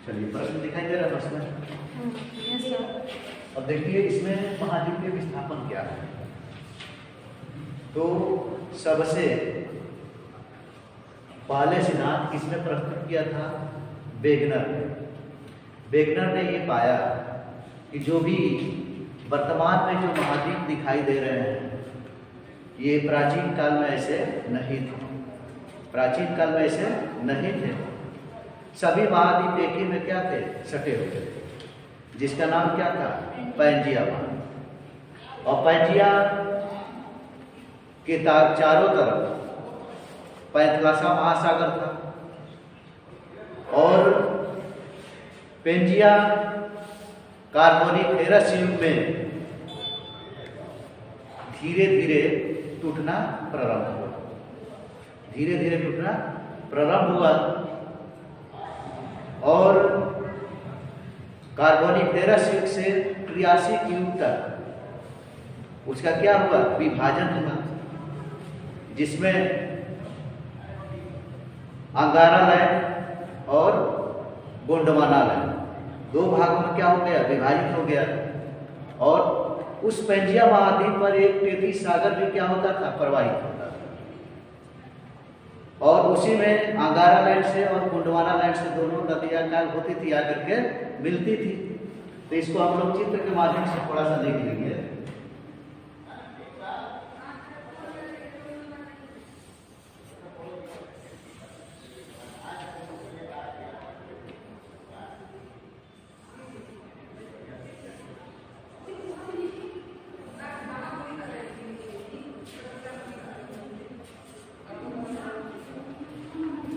चलिए प्रश्न दिखाई दे रहा है उसमें। Yes sir. अब देखिए इसमें महाद्वीप के विस्थापन क्या है। तो सबसे पहले सिद्धांत किसने प्रस्तुत किया था? वेगनर ने। वेगनर ने ये पाया कि जो भी वर्तमान में जो महाद्वीप दिखाई दे रहे हैं ये प्राचीन काल में ऐसे नहीं थे। प्राचीन काल में ऐसे नहीं थे। सभी महाद्वीप एक ही में क्या थे? सटे हुए थे, जिसका नाम क्या था? पैंजिया महाद्वीप। और पैंजिया के चारों तरफ पैंथलासा महासागर था। और पेंजिया कार्बोनिफेरस युग में धीरे धीरे टूटना प्रारंभ हुआ। धीरे धीरे टूटना प्रारंभ हुआ और कार्बोनिफेरस युग से ट्रियासिक युग तक उसका क्या हुआ? विभाजन हुआ, जिसमें अंगारा लैंड और गोंडवाना लैंड दो भागों में क्या हो गया? विभाजित हो गया। और उस पैंजिया महाद्वीप पर एक तेतीस सागर भी क्या होता था? प्रवाहित होता था। और उसी में अंगारा लैंड से और गोंडवाना लैंड से दोनों नदियां क्या होती थी? आकर के मिलती थी। तो इसको हम लोग चित्र के माध्यम से थोड़ा सा देख लेंगे।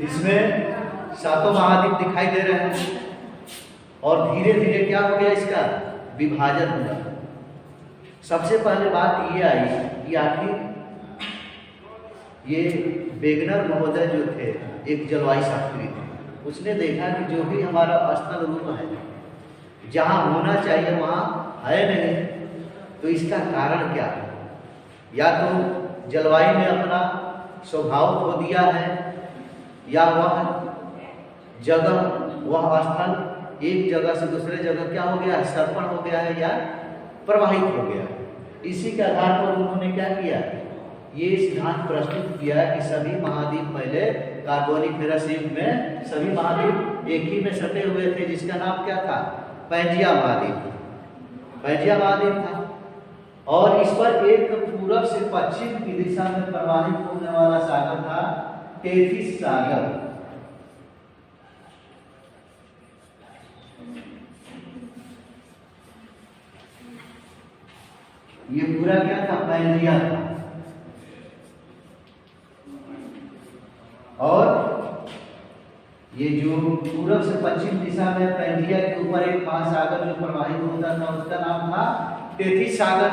इसमें सातों महाद्वीप दिखाई दे रहे हैं और धीरे धीरे क्या हो गया? इसका विभाजन हुआ। सबसे पहले बात ये आई कि आखिर ये वेगनर महोदय जो थे एक जलवायु शास्त्री थे। उसने देखा कि जो भी हमारा स्थल रूप है जहाँ होना चाहिए वहाँ है नहीं, तो इसका कारण क्या है? या तो जलवायु ने अपना स्वभाव खो दिया है, या वह जगह वह स्थल एक जगह से दूसरे जगह क्या हो गया है? सर्पण हो गया है या प्रवाहित हो गया है। इसी के आधार पर उन्होंने क्या किया? ये सिद्धांत प्रस्तुत किया कि सभी महाद्वीप पहले कार्बोनिफेरस युग में सभी महाद्वीप एक ही में सटे हुए थे, जिसका नाम क्या था? पैंजिया महाद्वीप। पैंजिया महाद्वीप था और इस पर एक पूरब से पश्चिम की दिशा में प्रवाहित होने वाला सागर था टेथिस सागर। ये पूरा क्या था? पैंजिया था। और ये जो पूरब से पश्चिम दिशा में पैंजिया के ऊपर एक महासागर जो प्रवाहित होता था उसका नाम था टेथिस सागर।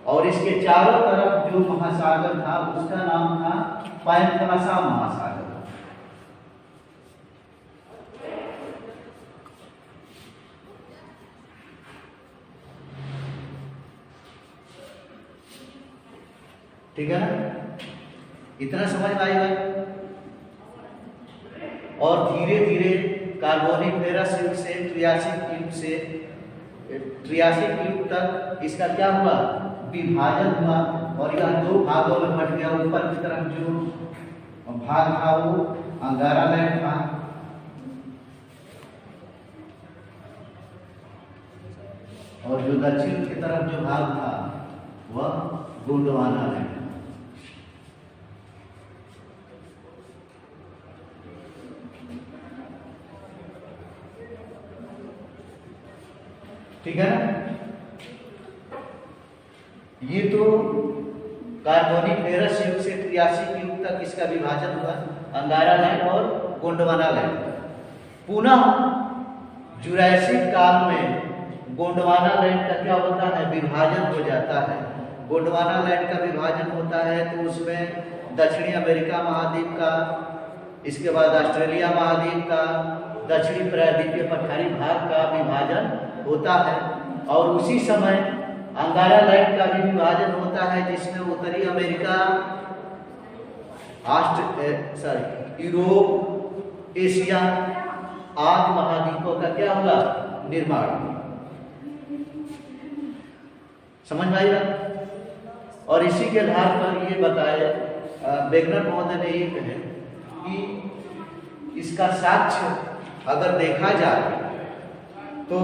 और इसके चारों तरफ जो महासागर था उसका नाम था पैंथलासा महासागर। ठीक है ना? इतना समझ में आई भाई? और धीरे धीरे कार्बोनिफेरस युग से ट्रियासिक युग तक इसका क्या हुआ? विभाजन हुआ और यह दो भागों में बट गया। ऊपर की तरफ जो भाग था वो अंगारा लैंड था और जो दक्षिण की तरफ जो भाग था वह गोंडवाना लैंड। ठीक है ना? ये तो कार्बोनिफेरस युग से ट्रियासिक युग तक इसका विभाजन हुआ, अंगारा लैंड और गोंडवाना लैंड। पुनः जुरासिक काल में गोंडवाना लैंड का क्या होता है? विभाजन हो जाता है। गोंडवाना लैंड का विभाजन होता है तो उसमें दक्षिणी अमेरिका महाद्वीप का, इसके बाद ऑस्ट्रेलिया महाद्वीप का, दक्षिणी प्रायद्वीपीय पठारी भाग का विभाजन होता है। और उसी समय अंगारा लैंड का भी विभाजन होता है, जिसमें उत्तरी अमेरिका, यूरोप, एशिया आदि महाद्वीपों का क्या हुआ? निर्माण। समझ में आई बात? और इसी के आधार पर ये बताए वेगनर महोदय ने ये कहे कि इसका साक्ष्य अगर देखा जाए तो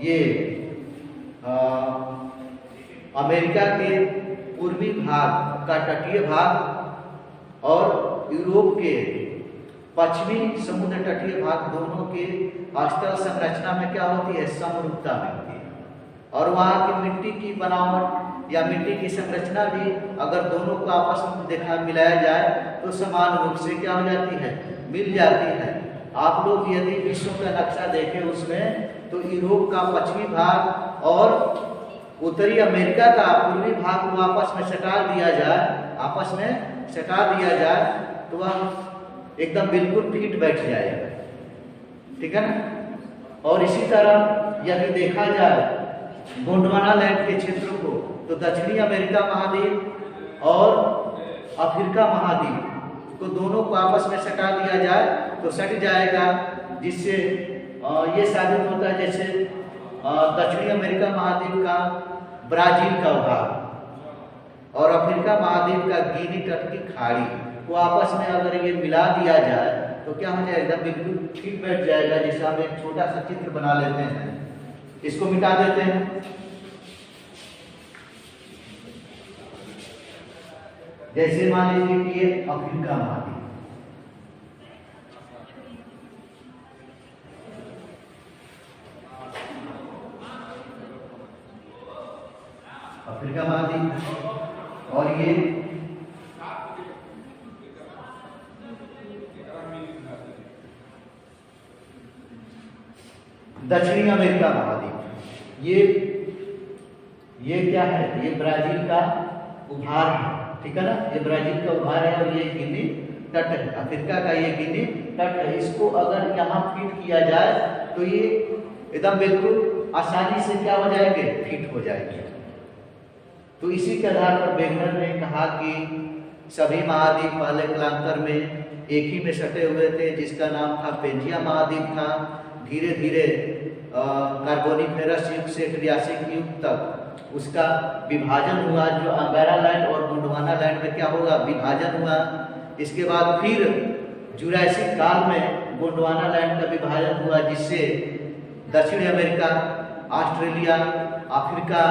ये अमेरिका के पूर्वी भाग का तटीय भाग और यूरोप के पश्चिमी समुद्र तटीय भाग दोनों के स्थल संरचना में क्या होती है? समरूपता मिलती है। और वहाँ की मिट्टी की बनावट या मिट्टी की संरचना भी अगर दोनों को आपस में मिलाया जाए तो समान रूप से क्या हो जाती है? मिल जाती है। आप लोग यदि विश्व का नक्शा देखें उसमें तो यूरोप का पश्चिमी भाग और उत्तरी अमेरिका का पूर्वी भाग को आपस में सटा दिया जाए तो वह एकदम बिल्कुल फिट बैठ जाएगा। ठीक है ना? और इसी तरह यदि देखा जाए गोंडवाना लैंड के क्षेत्रों को तो दक्षिणी अमेरिका महाद्वीप और अफ्रीका महाद्वीप को दोनों को आपस में सटा दिया जाए तो सट जाएगा, जिससे ये साबित होता है जैसे दक्षिणी अमेरिका महाद्वीप का ब्राजील का भाग और अफ्रीका महाद्वीप का गिनी तट की खाड़ी को आपस में अगर ये मिला दिया जाए तो क्या हो जाएगा? बिल्कुल ठीक बैठ जाएगा। जैसे हम एक छोटा सा चित्र बना लेते हैं, इसको मिटा देते हैं। जैसे मान लीजिए कि ये अफ्रीका महाद्वीप, अफ्रीका महाद्वीप और ये दक्षिणी अमेरिका महाद्वीप। ये क्या है? ये ब्राजील का उभार है। ठीक है ना? ये ब्राजील का उभार है और ये गिनी तट है। अफ्रीका का ये गिनी तट है। इसको अगर यहाँ फिट किया जाए तो ये एकदम बिल्कुल आसानी से क्या हो जाएंगे? फिट हो जाएंगे। तो इसी के आधार पर वेगनर ने कहा कि सभी महाद्वीप पहले कालांतर में एक ही में सटे हुए थे, जिसका नाम था पेंजिया महाद्वीप था। धीरे धीरे कार्बोनिफेरस युग से ट्रियासिक युग तक उसका विभाजन हुआ, जो अंगारा लैंड और गोंडवाना लैंड में क्या होगा? विभाजन हुआ। इसके बाद फिर जुरासिक काल में गोंडवाना लैंड का विभाजन हुआ, जिससे दक्षिणी अमेरिका, ऑस्ट्रेलिया, अफ्रीका,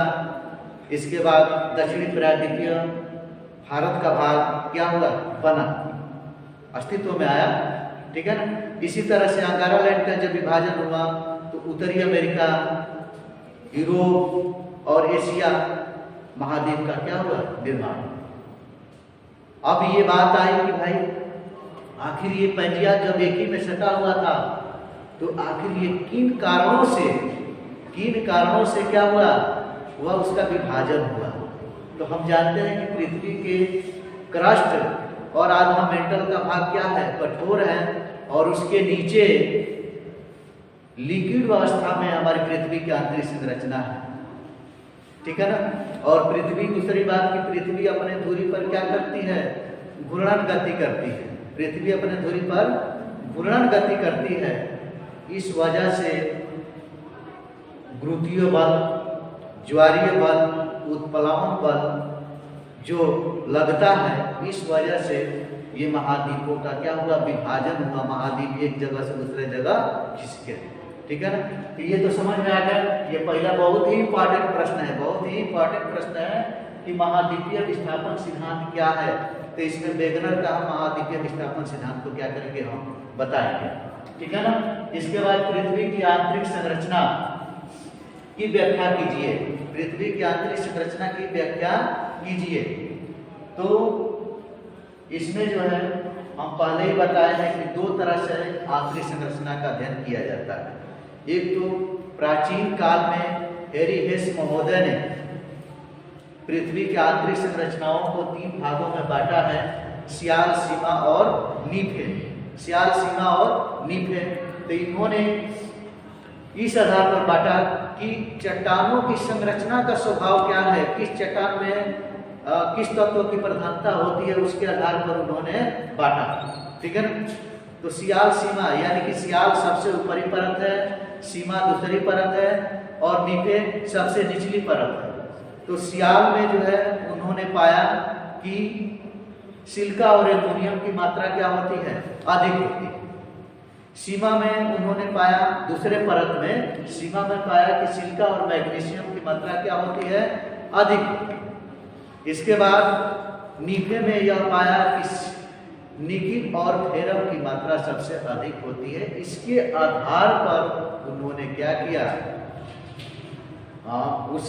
इसके बाद दक्षिणी प्रायद्वीपीय भारत का भाग क्या हुआ? बना, अस्तित्व में आया। ठीक है ना? इसी तरह से अंगारा लैंड का जब विभाजन हुआ तो उत्तरी अमेरिका, यूरोप और एशिया महाद्वीप का क्या हुआ? निर्माण। अब ये बात आई कि भाई आखिर ये पेंजिया जब एक ही में सटा हुआ था तो आखिर ये किन कारणों से क्या हुआ? वह उसका विभाजन हुआ। तो हम जानते हैं कि पृथ्वी के क्रस्ट और आधा मेंटल का भाग क्या है? कठोर है, और उसके नीचे लिक्विड अवस्था में हमारी पृथ्वी की आंतरिक संरचना है। ठीक है ना? और पृथ्वी, दूसरी बात की पृथ्वी अपने धुरी पर क्या करती है? घूर्णन गति करती है। पृथ्वी अपने धुरी पर घूर्णन गति करती है। इस वजह से गुरुत्वीय बल, ज्वारीय बल, उत्प्लावन बल जो लगता है, इस वजह से ये महाद्वीपों का क्या हुआ? विभाजन हुआ। महाद्वीप एक जगह से दूसरे जगह खिसके। ठीक है ना? तो ये तो समझ में आ गया। ये पहला बहुत ही इंपॉर्टेंट प्रश्न है कि महाद्वीपीय विस्थापन सिद्धांत क्या है। तो इसमें वेगनर का महाद्वीपीय विस्थापन सिद्धांत को क्या करेंगे? हम बताएंगे। ठीक है ना? इसके बाद पृथ्वी की आंतरिक संरचना की व्याख्या कीजिए। पृथ्वी की आंतरिक संरचना की व्याख्या कीजिए। तो इसमें जो है हम पहले ही बताए हैं कि दो तरह से आंतरिक संरचना का अध्ययन किया जाता है। एक तो प्राचीन काल में हेरी हेस महोदय ने पृथ्वी की आंतरिक संरचनाओं को 3 भागों में बांटा है, सियाल, सीमा और नीफे। सियाल, सीमा और नीफे। तो इन्होंने इस आधार पर बांटा कि चट्टानों की संरचना का स्वभाव क्या है, किस चट्टान में किस तत्व की प्रधानता होती है, उसके आधार पर उन्होंने बांटा। ठीक है ना? तो सियाल सीमा यानी कि सियाल सबसे ऊपरी परत है, सीमा दूसरी परत है और नीपे सबसे निचली परत है। तो सियाल में जो है उन्होंने पाया कि सिलिका और एल्युमिनियम की मात्रा क्या होती है, अधिक होती है। सीमा में उन्होंने पाया, दूसरे परत में सीमा में पाया कि सिलिका और मैग्नीशियम की मात्रा क्या होती है, अधिक होती है। इसके बाद नीफे में यह पाया कि निकिल और फेरम की मात्रा सबसे अधिक होती है। इसके आधार पर उन्होंने क्या किया, उस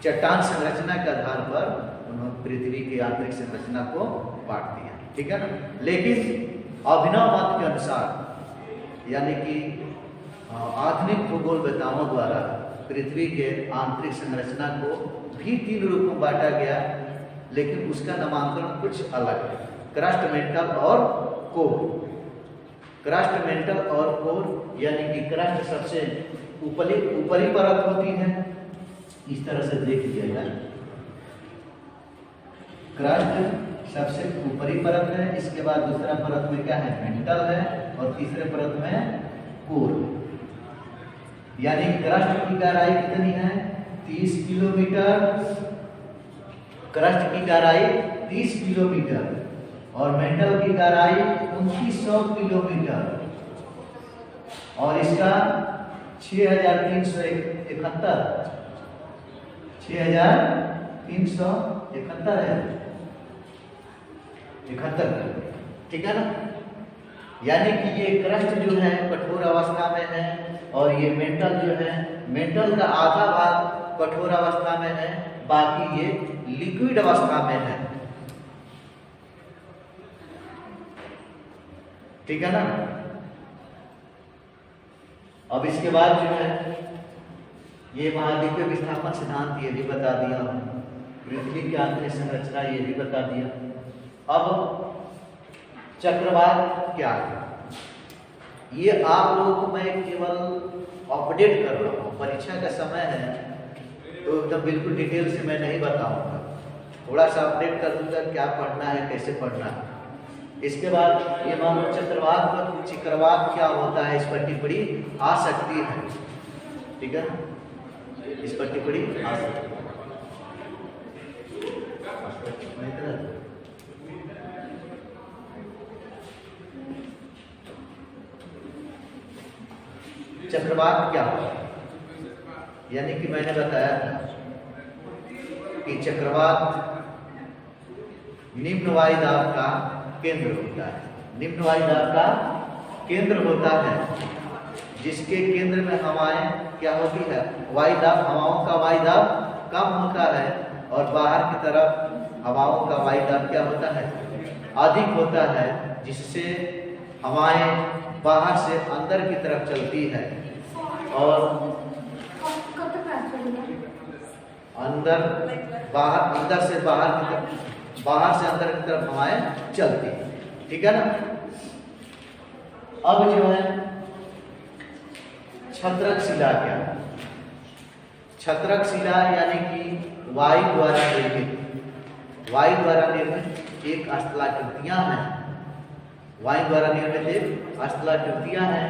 चट्टान संरचना के आधार पर उन्होंने पृथ्वी की आंतरिक संरचना को बांट दिया, ठीक है ना। लेकिन अभिनव मत के अनुसार यानी कि आधुनिक भूगोलवेताओं द्वारा पृथ्वी के आंतरिक संरचना को भी 3 रूपों में बांटा गया, लेकिन उसका नामांकन कुछ अलग है, क्रस्ट, मेंटल और कोर। क्रस्ट, मेंटल और कोर यानी कि क्रस्ट सबसे ऊपरी परत होती है, इस तरह से देख लीजिएगा। क्रस्ट सबसे ऊपरी परत है, इसके बाद दूसरा परत में क्या है, मेंटल है, और तीसरे परत में कोर। यानी क्रस्ट की गहराई कितनी है, 30 किलोमीटर। क्रस्ट की गहराई 30 किलोमीटर और मेंटल की गहराई 2900 किलोमीटर और इसका 6371 है, 71, ठीक है ना। यानी कि ये क्रस्ट जो है कठोर अवस्था में है और ये मेंटल जो है, मेंटल का आधा भाग कठोर अवस्था में है, बाकी ये लिक्विड अवस्था में है, ठीक है ना। अब इसके बाद जो है ये महाद्वीपीय विस्थापन सिद्धांत ये भी बता दिया, पृथ्वी की आंतरिक संरचना ये भी बता दिया। अब चक्रवात क्या है, ये आप लोगों को मैं केवल अपडेट कर रहा हूँ, परीक्षा का समय है तो एकदम बिल्कुल डिटेल से मैं नहीं बताऊंगा, थोड़ा सा अपडेट कर दूंगा क्या पढ़ना है, कैसे पढ़ना है। इसके बाद ये मान लो चक्रवात क्या होता है, इस पर टिप्पणी आ सकती है, ठीक है, इस पर टिप्पणी आ सकती है। चक्रवात क्या होता है, यानी कि मैंने बताया था कि चक्रवात निम्न वायुदाब का केंद्र होता है, निम्न वायुदाब का केंद्र होता है, जिसके केंद्र में हवाएं क्या होती है, वायुदाब, हवाओं का वायुदाब कम होता है और बाहर की तरफ हवाओं का वायुदाब क्या होता है, अधिक होता है, जिससे हवाएं बाहर से अंदर की तरफ चलती है और अंदर से बाहर की तरफ, बाहर से अंदर की तरफ हवाएं चलती है, ठीक है ना। अब जो है छत्रक शिला क्या, छत्रक शिला यानी कि वायु द्वारा निर्मित एक स्थलाकृतियां हैं, वायु द्वारा निर्मित एक स्थलाकृतियां हैं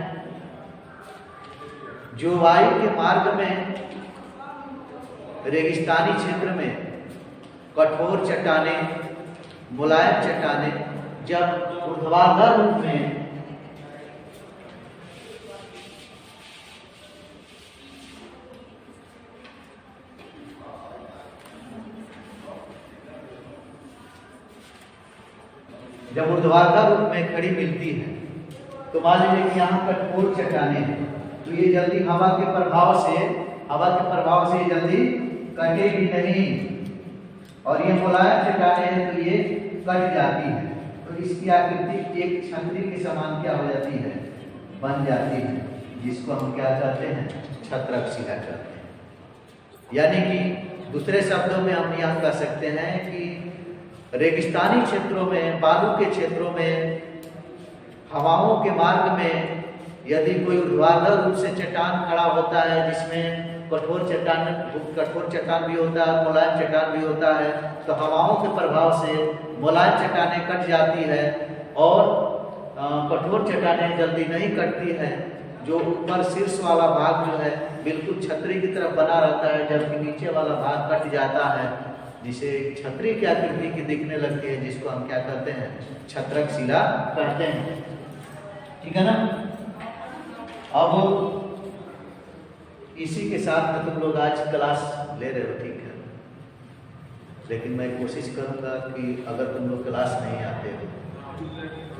जो वायु के मार्ग में रेगिस्तानी क्षेत्र में कठोर चट्टानें, मुलायम चट्टानें जब ऊर्ध्वाधर रूप में रूप में खड़ी मिलती है, तो मान लीजिए कि यहाँ कठोर चट्टानें हैं, तो ये जल्दी हवा के प्रभाव से जल्दी कटेगी नहीं, और ये मुलायम चट्टानें हैं तो ये कट जाती है, तो इसकी आकृति एक छतरी के समान क्या हो जाती है, बन जाती है, जिसको हम क्या कहते हैं, छत्रक शिला कहते हैं। यानी कि दूसरे शब्दों में हम यह कह सकते हैं कि रेगिस्तानी क्षेत्रों में, बालू के क्षेत्रों में, हवाओं के मार्ग में यदि कोई ऊर्ध्वाधर रूप से चट्टान खड़ा होता है जिसमें कठोर चट्टान भी होता है, मुलायम चट्टान भी होता है। तो हवाओं के प्रभाव से मुलायम चट्टानें कट जाती है और कठोर चट्टानें जल्दी नहीं कटती है। जो ऊपर शीर्ष वाला भाग जो है बिल्कुल छतरी की तरफ बना रहता है, जबकि नीचे वाला भाग कट जाता है, जिसे छतरी की आकृति की दिखने लगती है, जिसको हम क्या कहते हैं, छत्रक शिला कहते हैं। ठीक है ना। अब इसी के साथ में तुम लोग आज क्लास ले रहे हो, ठीक है, लेकिन मैं कोशिश करूंगा कि अगर तुम लोग क्लास नहीं आते हो तो